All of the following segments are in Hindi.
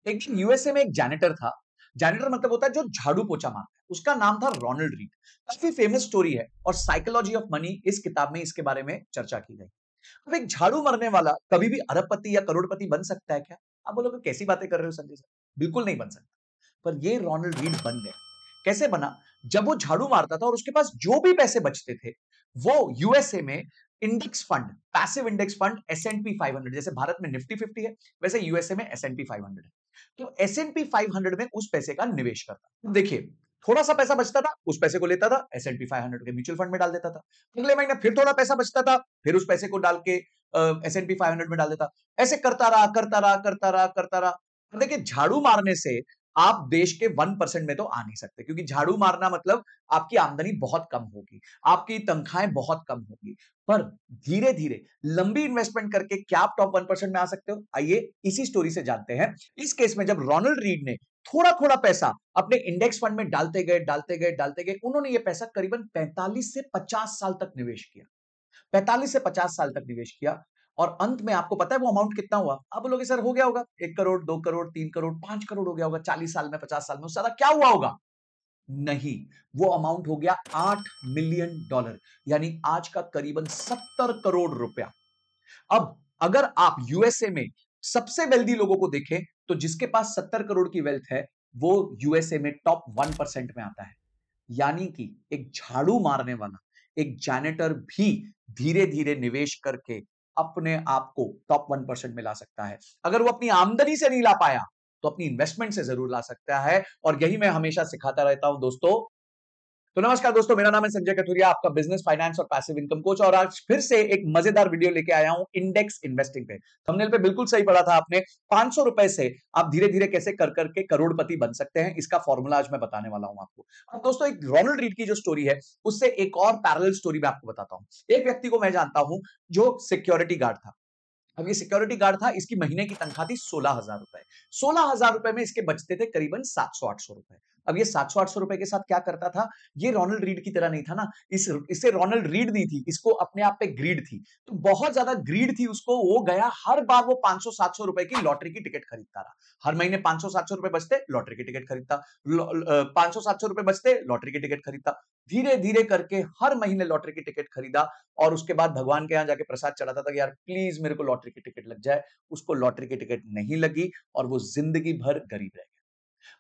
एक दिन यूएसए में एक जैनिटर था। जैनिटर मतलब होता है जो झाड़ू पोछा मारता है। उसका नाम था रोनाल्ड रीड। काफी फेमस स्टोरी है और साइकोलॉजी ऑफ मनी इस किताब में इसके बारे में चर्चा की गई। अब एक झाड़ू मारने वाला कभी भी अरबपति या करोड़पति बन सकता है क्या? आप बोलोगे कैसी बातें कर रहे हो संजय सर? बिल्कुल नहीं बन सकता। पर ये रोनाल्ड रीड बन गया। कैसे बना? जब वो झाड़ू मारता था और उसके पास जो भी पैसे बचते थे, वो यूएसए में index fund, passive index fund S&P 500, जैसे भारत में निफ्टी 50 है, वैसे यूएसए में एस&पी 500 है। तो एस&पी 500 में उस पैसे का निवेश करता। देखिए, थोड़ा सा पैसा बचता था, उस पैसे को लेता था, एस&पी 500 के म्यूचुअल फंड में डाल देता था। अगले महीने फिर थोड़ा पैसा बचता था, फिर उस पैसे को डाल के एस&पी 500 में डाल देता। ऐसे करता रहा, करता रहा, करता रहा, करता रहा। देखिए, झाड़ू मारने से आप देश के 1% में तो आ नहीं सकते, क्योंकि झाड़ू मारना मतलब आपकी आमदनी बहुत कम होगी, आपकी तनख्वाहें बहुत कम होगी। पर धीरे धीरे लंबी इन्वेस्टमेंट करके क्या आप टॉप 1% में आ सकते हो? आइए इसी स्टोरी से जानते हैं। इस केस में जब रोनाल्ड रीड ने थोड़ा थोड़ा पैसा अपने इंडेक्स फंड में डालते गए, डालते गए, डालते गए, उन्होंने यह पैसा करीबन 45 से 50 साल तक निवेश किया। 45 से 50 साल तक निवेश किया और अंत में आपको पता है वो अमाउंट कितना हुआ? आप बोलोगे सर हो गया होगा 1 करोड़, 2 करोड़, 3 करोड़, 5 करोड़ हो गया होगा 40 साल में, 50 साल में। उससे ज्यादा क्या हुआ होगा? नहीं, वो अमाउंट हो गया $8 मिलियन, यानी आज का करीबन 70 करोड़ रुपया। अब अगर आप यूएसए में सबसे वेल्दी लोगों को देखें तो जिसके पास 70 करोड़ की वेल्थ है वो यूएसए में टॉप 1% में आता है। यानी कि एक झाड़ू मारने वाला, एक जैनिटर भी धीरे धीरे निवेश करके अपने आप को टॉप 1% में ला सकता है। अगर वो अपनी आमदनी से नहीं ला पाया तो अपनी इन्वेस्टमेंट से जरूर ला सकता है। और यही मैं हमेशा सिखाता रहता हूं दोस्तों। तो नमस्कार दोस्तों, मेरा नाम है संजय कथुरिया, आपका बिजनेस, फाइनेंस और पैसिव इनकम कोच। और आज फिर से एक मजेदार वीडियो लेके आया हूं इंडेक्स इन्वेस्टिंग पे। थंबनेल पे बिल्कुल सही पढ़ा था आपने। 500 रुपए से आप धीरे धीरे कैसे कर करके करोड़पति बन सकते हैं, इसका फॉर्मूला आज मैं बताने वाला हूं आपको। अब दोस्तों, एक रोनाल्ड रीड की जो स्टोरी है उससे एक और पैरेलल स्टोरी मैं आपको बताता हूं। एक व्यक्ति को मैं जानता हूं जो सिक्योरिटी गार्ड था। अब ये सिक्योरिटी गार्ड था, इसकी महीने की तनख्वाह थी 16,000 रुपए। 16,000 रुपए में इसके बचते थे करीबन 700-800 रुपए। अब ये 700-800 रुपए के साथ क्या करता था? ये रोनाल्ड रीड की तरह नहीं था ना। इसे रोनाल्ड रीड नहीं थी, इसको अपने आप पे ग्रीड थी। तो बहुत ज्यादा ग्रीड थी उसको। वो गया, हर बार वो 500-700 रुपए की लॉटरी की टिकट खरीदता रहा। हर महीने 500-700 रुपए बचते, लॉटरी की टिकट खरीदता। 500-700 रुपए बचते, लॉटरी की टिकट खरीदता। धीरे धीरे करके हर महीने लॉटरी की टिकट खरीदा। और उसके बाद भगवान के यहां जाके प्रसाद चढ़ाता था कि यार प्लीज मेरे को लॉटरी की टिकट लग जाए। उसको लॉटरी की टिकट नहीं लगी और वो जिंदगी भर गरीब रह गया।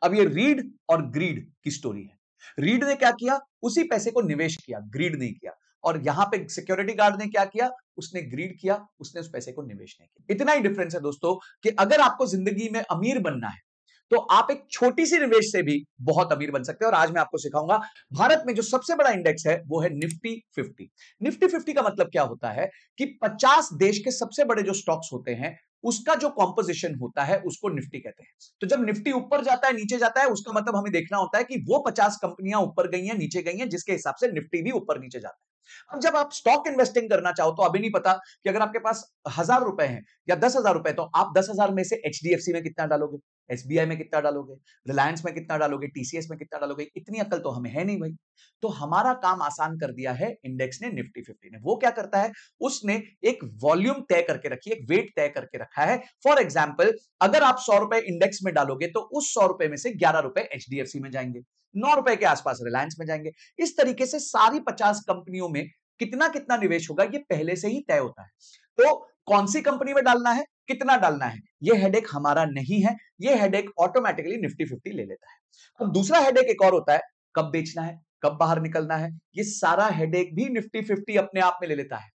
अब ये रीड और ग्रीड की स्टोरी है। रीड ने क्या किया? उसी पैसे को निवेश किया, ग्रीड नहीं किया। और यहां पे सिक्योरिटी गार्ड ने क्या किया? उसने ग्रीड किया, उसने उस पैसे को निवेश नहीं किया। इतना ही डिफरेंस है दोस्तों कि अगर आपको जिंदगी में अमीर बनना है तो आप एक छोटी सी निवेश से भी बहुत अमीर बन सकते हैं। और आज मैं आपको सिखाऊंगा। भारत में जो सबसे बड़ा इंडेक्स है वो है निफ्टी 50। निफ्टी 50 का मतलब क्या होता है कि 50 देश के सबसे बड़े जो स्टॉक्स होते हैं उसका जो कॉम्पोजिशन होता है उसको निफ्टी कहते हैं। तो जब निफ्टी ऊपर जाता है, नीचे जाता है, उसका मतलब हमें देखना होता है कि वो 50 कंपनियां ऊपर गई हैं, नीचे गई हैं, जिसके हिसाब से निफ्टी भी ऊपर नीचे जाता है। अब जब आप स्टॉक इन्वेस्टिंग करना चाहो तो अभी नहीं पता कि अगर आपके पास 1,000 रुपए हैं या 10,000 रुपए, तो आप 10,000 में से एचडीएफसी में कितना डालोगे, एसबीआई में कितना डालोगे, रिलायंस में कितना डालोगे, टीसीएस में कितना डालोगे? इतनी अकल तो हमें है नहीं भाई। तो हमारा काम आसान कर दिया है इंडेक्स ने, निफ्टी 50 ने। वो क्या करता है? उसने एक वॉल्यूम तय करके रखी है, एक वेट तय करके रखा है। फॉर एग्जाम्पल, अगर आप 100 रुपए इंडेक्स में डालोगे तो उस 100 रुपए में से 11 रुपए एचडीएफसी में जाएंगे, 9 रुपए के आसपास रिलायंस में जाएंगे। इस तरीके से सारी 50 कंपनियों में कितना कितना निवेश होगा ये पहले से ही तय होता है। तो कौन सी कंपनी में डालना है, कितना डालना है, ये हेडेक हमारा नहीं है। ये हेडेक ऑटोमेटिकली निफ्टी 50 ले लेता है। अब दूसरा हेडेक एक और होता है, कब बेचना है, कब बाहर निकलना है। ये सारा हेडेक भी निफ्टी 50 अपने आप में ले लेता है।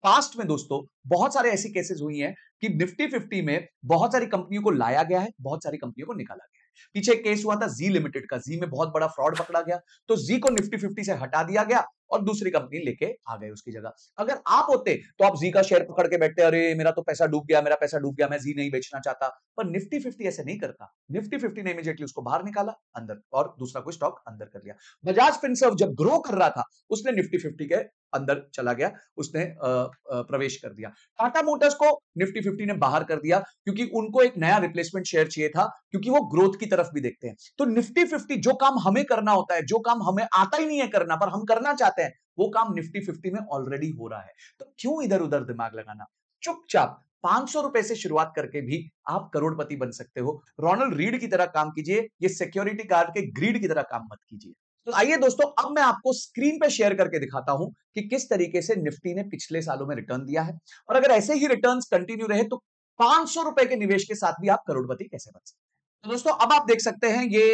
पास्ट में दोस्तों बहुत सारे ऐसी केसेस हुई हैं कि निफ्टी 50 में बहुत सारी कंपनियों को लाया गया है, बहुत सारी कंपनियों को निकाला गया है। पीछे एक केस हुआ था जी लिमिटेड का। जी में बहुत बड़ा फ्रॉड पकड़ा गया, तो जी को निफ्टी 50 से हटा दिया गया और दूसरी कंपनी लेके आ गए उसकी जगह। अगर आप होते तो आप जी का शेयर पकड़ के बैठते, अरे मेरा तो पैसा डूब गया, मेरा पैसा डूब गया, मैं जी नहीं बेचना चाहता। पर निफ्टी 50 ऐसे नहीं करता। निफ्टी 50 ने इमीडिएटली उसको बाहर निकाला अंदर और दूसरा कोई स्टॉक अंदर कर लिया। बजाज फिनसर्व जब ग्रो कर रहा था उसने निफ्टी 50 के अंदर चला गया, उसने प्रवेश कर दिया। टाटा मोटर्स को निफ्टी 50 ने बाहर कर दिया क्योंकि उनको एक नया रिप्लेसमेंट शेयर चाहिए था, क्योंकि वो ग्रोथ की तरफ भी देखते हैं। तो निफ्टी 50 जो काम हमें करना होता है, जो काम हमें आता ही नहीं है करना पर हम करना चाहते हैं, वो काम निफ्टी 50 में ऑलरेडी हो रहा है। तो क्यों इधर उधर दिमाग लगाना? चुपचाप ₹500 से शुरुआत करके भी आप करोड़पति बन सकते हो। रोनाल्ड रीड की तरह काम कीजिए, ये सिक्योरिटी गार्ड के ग्रीड की तरह काम मत कीजिए। तो आइए दोस्तों, अब मैं आपको स्क्रीन पे शेयर करके दिखाता हूं कि किस तरीके से निफ्टी ने पिछले सालों में रिटर्न दिया है, और अगर ऐसे ही रिटर्न्स कंटिन्यू रहे तो ₹500 के निवेश के साथ भी आप करोड़पति कैसे बन सकते हैं। तो दोस्तों, अब आप देख सकते हैं ये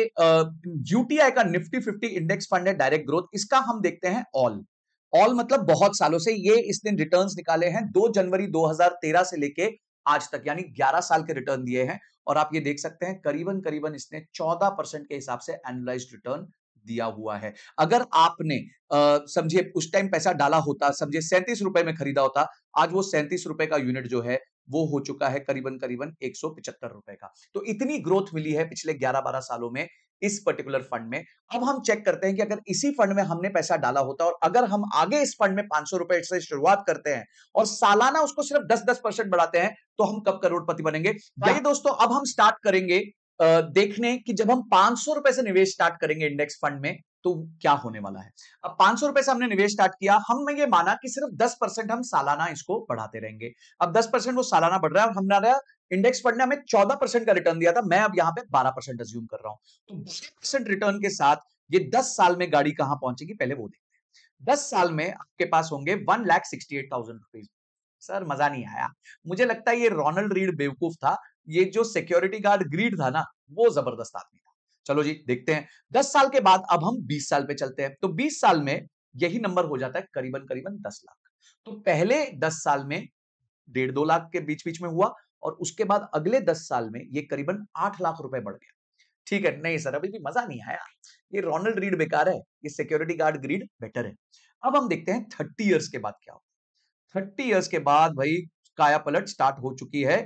यूटीआई का निफ्टी 50 इंडेक्स फंड है, डायरेक्ट ग्रोथ। इसका हम देखते हैं ऑल ऑल मतलब बहुत सालों से ये इस दिन रिटर्न्स निकाले हैं, 2 जनवरी 2013 से लेके आज तक, यानी 11 साल के रिटर्न दिए हैं। और आप ये देख सकते हैं करीबन करीबन इसने 14% के हिसाब से एनुअलाइज्ड रिटर्न दिया हुआ है। अगर आपने समझिए उस टाइम पैसा डाला होता, समझिए ₹37 में खरीदा होता, आज वो ₹37 का यूनिट जो है वो हो चुका है करीबन करीबन ₹175 का। तो इतनी ग्रोथ मिली है पिछले 11-12 सालों में इस पर्टिकुलर फंड में। अब हम चेक करते हैं कि अगर इसी फंड में हमने पैसा डाला होता और अगर हम आगे इस फंड में ₹500 से शुरुआत करते हैं और सालाना उसको सिर्फ 10-10% बढ़ाते हैं, तो हम कब करोड़पति बनेंगे। आइए दोस्तों, अब हम स्टार्ट करेंगे देखने कि जब हम ₹500 से निवेश स्टार्ट करेंगे इंडेक्स फंड में तो क्या होने वाला है। अब ₹500 से हमने निवेश स्टार्ट किया, हमने ये माना कि सिर्फ 10% हम सालाना इसको बढ़ाते रहेंगे। अब 10% वो सालाना बढ़ रहा है और हमारा इंडेक्स फंड ने हमें 14% का रिटर्न दिया था, मैं अब यहाँ पे 12% अज्यूम कर रहा हूं। तो 12% रिटर्न के साथ ये 10 साल में गाड़ी कहां पहुंचेगी पहले वो देखते हैं। 10 साल में आपके पास होंगे ₹1,68,000। सर मजा नहीं आया, मुझे लगता है ये रोनाल्ड रीड बेवकूफ था, ये जो सिक्योरिटी गार्ड ग्रीड था ना वो जबरदस्त आदमी था। चलो जी देखते हैं 10 साल के बाद। अब हम 20 साल पे चलते हैं, तो 20 साल में यही नंबर हो जाता है करीबन करीबन 10 लाख। तो पहले 10 साल में 1.5-2 लाख के बीच बीच में हुआ, और उसके बाद अगले 10 साल में ये करीबन 8 लाख रुपए बढ़ गया। ठीक है, नहीं सर अभी भी मजा नहीं आया, ये रोनाल्ड रीड बेकार है, ये सिक्योरिटी गार्ड ग्रीड बेटर है। अब हम देखते हैं 30 इयर्स के बाद क्या होगा। 30 इयर्स के बाद भाई काया पलट स्टार्ट हो चुकी है,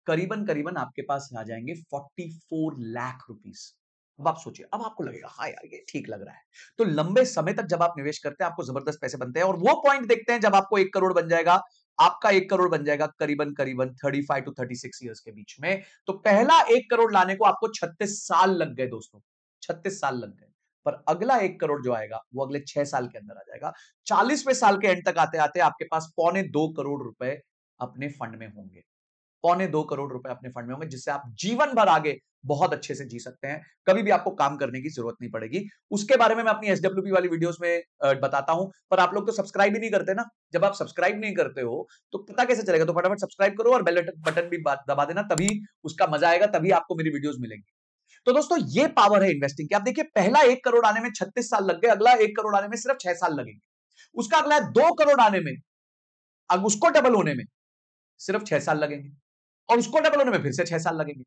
करीबन करीबन आपके पास आ जाएंगे 44 लाख रुपीस। अब आप सोचिए, अब आपको लगेगा हाँ यार ये ठीक लग रहा है। तो लंबे समय तक जब आप निवेश करते हैं आपको जबरदस्त पैसे बनते हैं, और वो पॉइंट देखते हैं जब आपको 1 करोड़ बन जाएगा। आपका 1 करोड़ बन जाएगा करीबन करीबन 35 टू 36 इयर्स के बीच में। तो पहला 1 करोड़ लाने को आपको 36 साल लग गए दोस्तों, 36 साल लग गए। पर अगला 1 करोड़ जो आएगा वो अगले 6 साल के अंदर आ जाएगा। 40वें साल के एंड तक आते आते आपके पास पौने 2 करोड़ रुपए अपने फंड में होंगे। पौने 2 करोड़ रुपए अपने फंड में होंगे, जिससे आप जीवन भर आगे बहुत अच्छे से जी सकते हैं। कभी भी आपको काम करने की जरूरत नहीं पड़ेगी। उसके बारे में मैं अपनी एसडब्ल्यूपी वाली वीडियोस में बताता हूं, पर आप लोग तो सब्सक्राइब ही नहीं करते ना। जब आप सब्सक्राइब नहीं करते हो तो पता कैसे चलेगा। तो फटाफट सब्सक्राइब करो और बेल बटन भी दबा देना, तभी उसका मजा आएगा, तभी आपको मेरी वीडियोस मिलेंगी। तो दोस्तों ये पावर है इन्वेस्टिंग की। आप देखिए पहला 1 करोड़ आने में 36 साल लग गए, अगला 1 करोड़ आने में सिर्फ 6 साल लगेंगे। उसका अगला 2 करोड़ आने में, अब उसको डबल होने में सिर्फ 6 साल लगेंगे, और उसको डबल होने में फिर से 6 साल लगेंगे।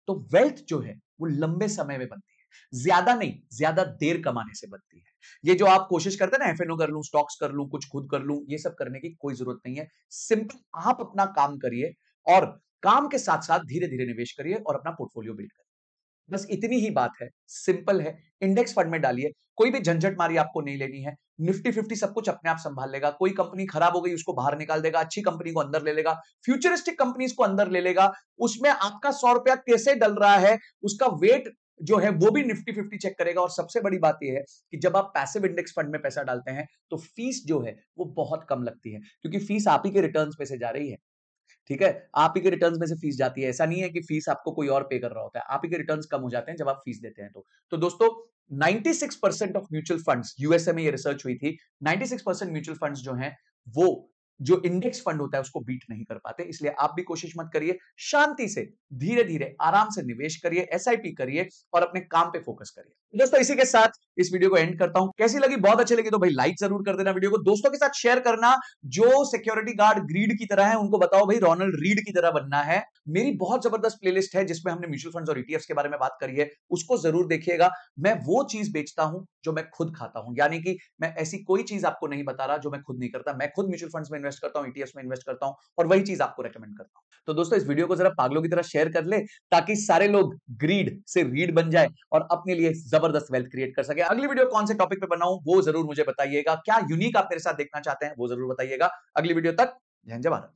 तो वेल्थ जो है वो लंबे समय में बनती है, ज्यादा नहीं ज्यादा देर कमाने से बनती है। ये जो आप कोशिश करते हैं ना एफएनओ कर लूं, स्टॉक्स कर लूं, कुछ खुद कर लूं, ये सब करने की कोई जरूरत नहीं है। सिंपल आप अपना काम करिए और काम के साथ साथ धीरे धीरे निवेश करिए और अपना पोर्टफोलियो बिल्ड करिए। बस इतनी ही बात है, सिंपल है। इंडेक्स फंड में डालिए, कोई भी झंझट मारी आपको नहीं लेनी है। निफ्टी 50 सब कुछ अपने आप संभाल लेगा। कोई कंपनी खराब हो गई उसको बाहर निकाल देगा, अच्छी कंपनी को अंदर ले लेगा, फ्यूचरिस्टिक कंपनीज को अंदर ले लेगा। उसमें आपका ₹100 कैसे डल रहा है उसका वेट जो है वो भी निफ्टी 50 चेक करेगा। और सबसे बड़ी बात यह है कि जब आप पैसिव इंडेक्स फंड में पैसा डालते हैं तो फीस जो है वो बहुत कम लगती है, क्योंकि फीस आप ही के रिटर्न्स पे से जा रही है। ठीक है, आप ही के रिटर्न्स में से फीस जाती है। ऐसा नहीं है कि फीस आपको कोई और पे कर रहा होता है, आप ही के रिटर्न्स कम हो जाते हैं जब आप फीस देते हैं। तो दोस्तों 96% ऑफ म्यूचुअल फंड्स, यूएसए में ये रिसर्च हुई थी, 96% म्यूचुअल फंड्स जो हैं वो जो इंडेक्स फंड होता है उसको बीट नहीं कर पाते। इसलिए आप भी कोशिश मत करिए, शांति से धीरे धीरे आराम से निवेश करिए, एसआईपी करिए और अपने काम पे फोकस करिए। दोस्तों इसी के साथ इस वीडियो को एंड करता हूं। कैसी लगी, बहुत अच्छी लगी तो भाई लाइक जरूर कर देना, वीडियो को दोस्तों के साथ शेयर करना। जो सिक्योरिटी गार्ड ग्रीड की तरह है उनको बताओ भाई रोनाल्ड रीड की तरह बनना है। मेरी बहुत जबरदस्त प्लेलिस्ट है जिसमें हमने म्यूचुअल फंड्स और ईटीएफ्स के बारे में बात करी है, उसको जरूर देखिएगा। मैं वो चीज बेचता हूं जो मैं खुद खाता हूं, यानी कि मैं ऐसी कोई चीज आपको नहीं बता रहा जो मैं खुद नहीं करता। मैं खुद म्यूचुअल फंड्स में इन्वेस्ट करता हूं, ईटीएफ्स में इन्वेस्ट करता हूं, और वही चीज आपको रेकमेंड करता हूं। तो दोस्तों इस वीडियो को जरा पागलों की तरह शेयर कर ले, ताकि सारे लोग ग्रीड से रीड बन जाए और अपने लिए जबरदस्त वेल्थ क्रिएट कर सके। अगली वीडियो कौन से टॉपिक पे बनाऊं वो जरूर मुझे बताइएगा। क्या यूनिक आप मेरे साथ देखना चाहते हैं वो जरूर बताइएगा। अगली वीडियो तक जय हिंद, जय भारत।